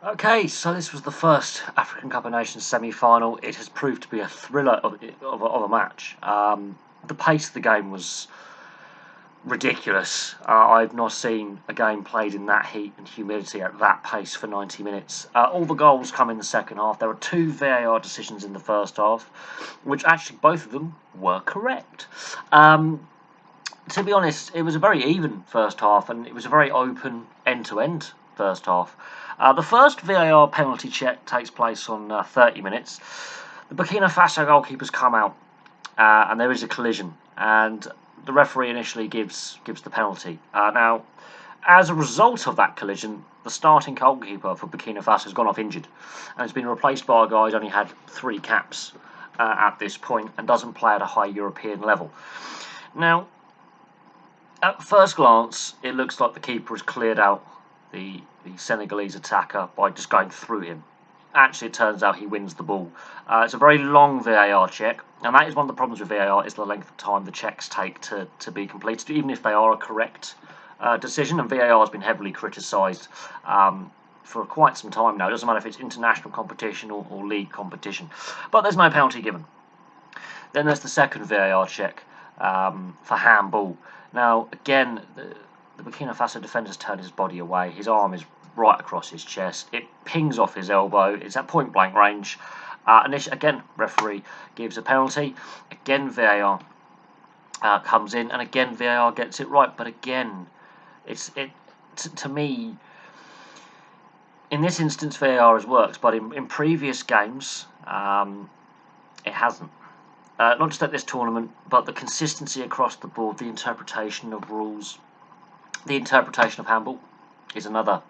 Okay, so this was the first African Cup of Nations semi-final. It has proved to be a thriller of a match. The pace of the game was ridiculous. I've not seen a game played in that heat and humidity at that pace for 90 minutes. All the goals come in the second half. There were two VAR decisions in the first half, which actually both of them were correct. To be honest, it was a very even first half, and it was a very open end-to-end first half. The first VAR penalty check takes place on 30 minutes. The Burkina Faso goalkeepers come out, and there is a collision, and the referee initially gives the penalty. Now, as a result of that collision, the starting goalkeeper for Burkina Faso has gone off injured, and has been replaced by a guy who's only had 3 caps at this point, and doesn't play at a high European level. Now, at first glance, it looks like the keeper has cleared out the Senegalese attacker by just going through him. Actually, it turns out he wins the ball. It's a very long VAR check, and that is one of the problems with VAR, is the length of time the checks take to be completed, even if they are a correct decision. And VAR has been heavily criticised for quite some time now. It doesn't matter if it's international competition or league competition. But there's no penalty given. Then there's the second VAR check for handball. Now, again, the Burkina Faso defender's turned his body away. His arm is right across his chest. It pings off his elbow. It's at point blank range. Again, referee gives a penalty. Again, VAR comes in, and again VAR gets it right. But again, to me, in this instance, VAR has worked, but in previous games, it hasn't. Not just at this tournament, but the consistency across the board, the interpretation of rules, the interpretation of handball is another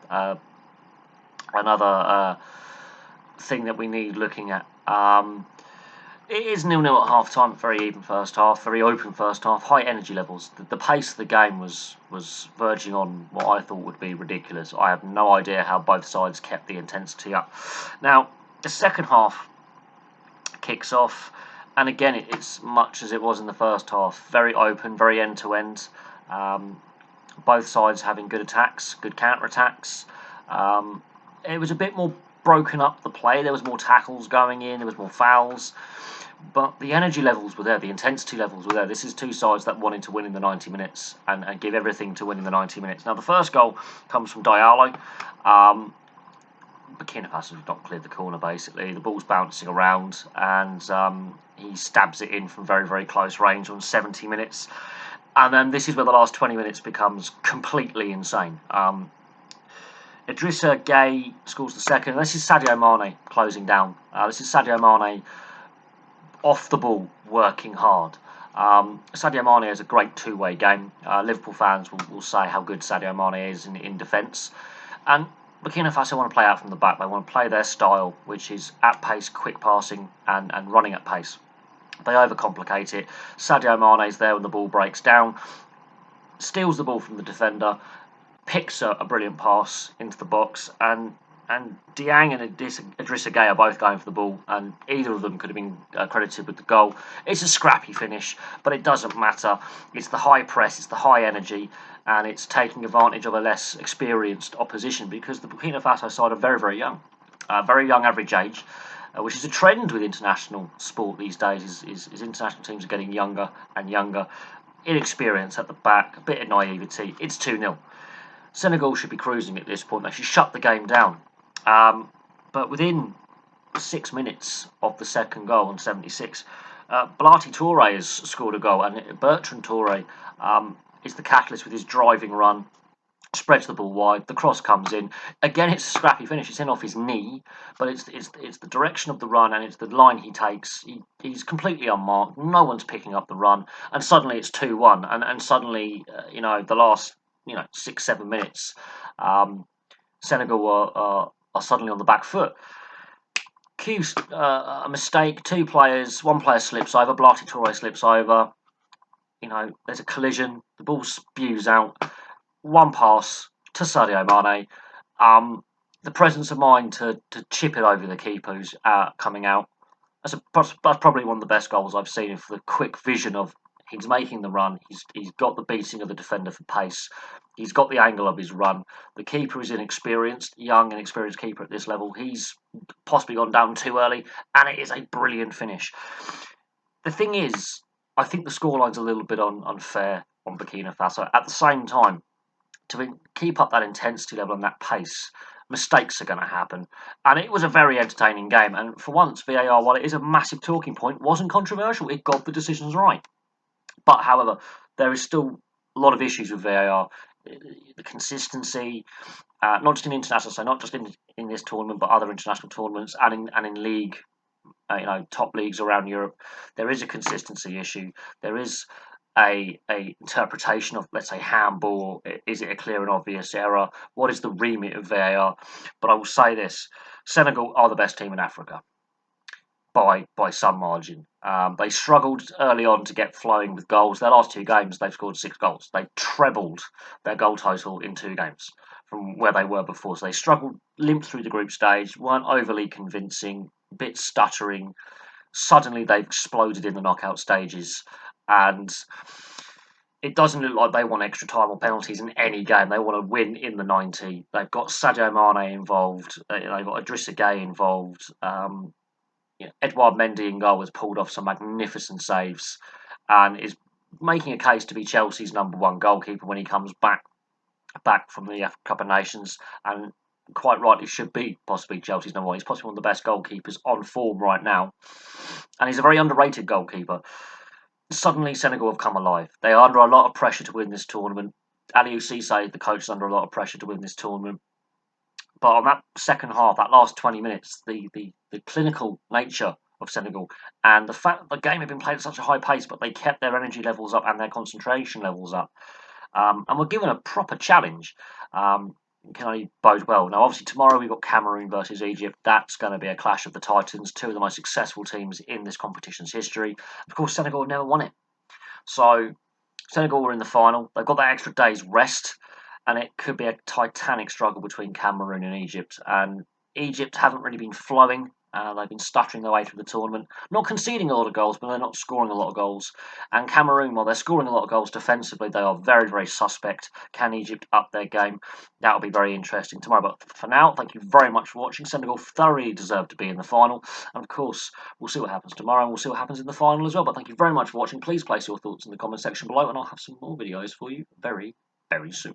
thing that we need looking at. It is 0-0 at half time, very even first half, very open first half, high energy levels. The pace of the game was verging on what I thought would be ridiculous. I have no idea how both sides kept the intensity up. Now, the second half kicks off, and again, it's much as it was in the first half. Very open, very end-to-end. Both sides having good attacks, good counter-attacks. It was a bit more broken up, the play. There was more tackles going in, there was more fouls. But the energy levels were there, the intensity levels were there. This is two sides that wanted to win in the 90 minutes and give everything to win in the 90 minutes. Now, the first goal comes from Diallo. Burkina Faso have not cleared the corner, basically. The ball's bouncing around, and he stabs it in from very, very close range on 70 minutes. And then this is where the last 20 minutes becomes completely insane. Idrissa Gueye scores the second. And this is Sadio Mane closing down. This is Sadio Mane off the ball, working hard. Sadio Mane is a great two-way game. Liverpool fans will say how good Sadio Mane is in defence. And Burkina Faso want to play out from the back. They want to play their style, which is at pace, quick passing, and running at pace. They overcomplicate it. Sadio Mane is there when the ball breaks down, steals the ball from the defender, picks a brilliant pass into the box, and Dieng and Idrissa Gueye are both going for the ball, and either of them could have been credited with the goal. It's a scrappy finish, but it doesn't matter. It's the high press, it's the high energy, and it's taking advantage of a less experienced opposition, because the Burkina Faso side are very, very young average age. Which is a trend with international sport these days, is international teams are getting younger and younger. Inexperience at the back, a bit of naivety. It's 2-0. Senegal should be cruising at this point. They should shut the game down. But within 6 minutes of the second goal on 76, Blati Touré has scored a goal, and Bertrand Touré is the catalyst with his driving run. Spreads the ball wide, the cross comes in. Again, it's a scrappy finish. It's in off his knee, but it's the direction of the run, and it's the line he takes. He's completely unmarked. No one's picking up the run, and suddenly it's 2-1. And suddenly, the last 6-7 minutes, Senegal are suddenly on the back foot. Cues a mistake. One player slips over. Blati Touré slips over. There's a collision. The ball spews out. One pass to Sadio Mane. The presence of mind to chip it over the keeper who's coming out. That's probably one of the best goals I've seen, for the quick vision of He's making the run. He's got the beating of the defender for pace. He's got the angle of his run. The keeper is inexperienced, young and experienced keeper at this level. He's possibly gone down too early, and it is a brilliant finish. The thing is, I think the scoreline's a little bit unfair on Burkina Faso. At the same time, to keep up that intensity level and that pace, mistakes are going to happen. And it was a very entertaining game. And for once, VAR, while it is a massive talking point, wasn't controversial. It got the decisions right. But however, there is still a lot of issues with VAR. The consistency, not just in international, so not just in this tournament, but other international tournaments and in league, top leagues around Europe, there is a consistency issue. There is a interpretation of, let's say, handball. Is it a clear and obvious error? What is the remit of VAR? But I will say this: Senegal are the best team in Africa by some margin. They struggled early on to get flowing with goals. Their last two games, they've scored 6 goals. They trebled their goal total in 2 games from where they were before. So they struggled, limped through the group stage, weren't overly convincing, a bit stuttering. Suddenly they've exploded in the knockout stages, and it doesn't look like they want extra time or penalties in any game. They want to win in the 90. They've got Sadio Mane involved. They've got Idrissa Gueye involved. Edouard Mendy in goal has pulled off some magnificent saves and is making a case to be Chelsea's #1 goalkeeper when he comes back from the African Cup of Nations, and quite rightly should be possibly Chelsea's #1. He's possibly one of the best goalkeepers on form right now, and he's a very underrated goalkeeper. Suddenly, Senegal have come alive. They are under a lot of pressure to win this tournament. Aliou Cisse, the coach, is under a lot of pressure to win this tournament. But on that second half, that last 20 minutes, the clinical nature of Senegal and the fact that the game had been played at such a high pace, but they kept their energy levels up and their concentration levels up, and were given a proper challenge, can only bode well. Now, obviously, tomorrow we've got Cameroon versus Egypt. That's going to be a clash of the Titans, 2 of the most successful teams in this competition's history. Of course, Senegal have never won it. So, Senegal were in the final. They've got that extra day's rest, and it could be a titanic struggle between Cameroon and Egypt. And Egypt haven't really been flowing. They've been stuttering their way through the tournament, not conceding a lot of goals, but they're not scoring a lot of goals. And Cameroon, while they're scoring a lot of goals defensively, they are very, very suspect. Can Egypt up their game? That'll be very interesting tomorrow. But for now, thank you very much for watching. Senegal thoroughly deserve to be in the final. And of course, we'll see what happens tomorrow, and we'll see what happens in the final as well. But thank you very much for watching. Please place your thoughts in the comment section below, and I'll have some more videos for you very, very soon.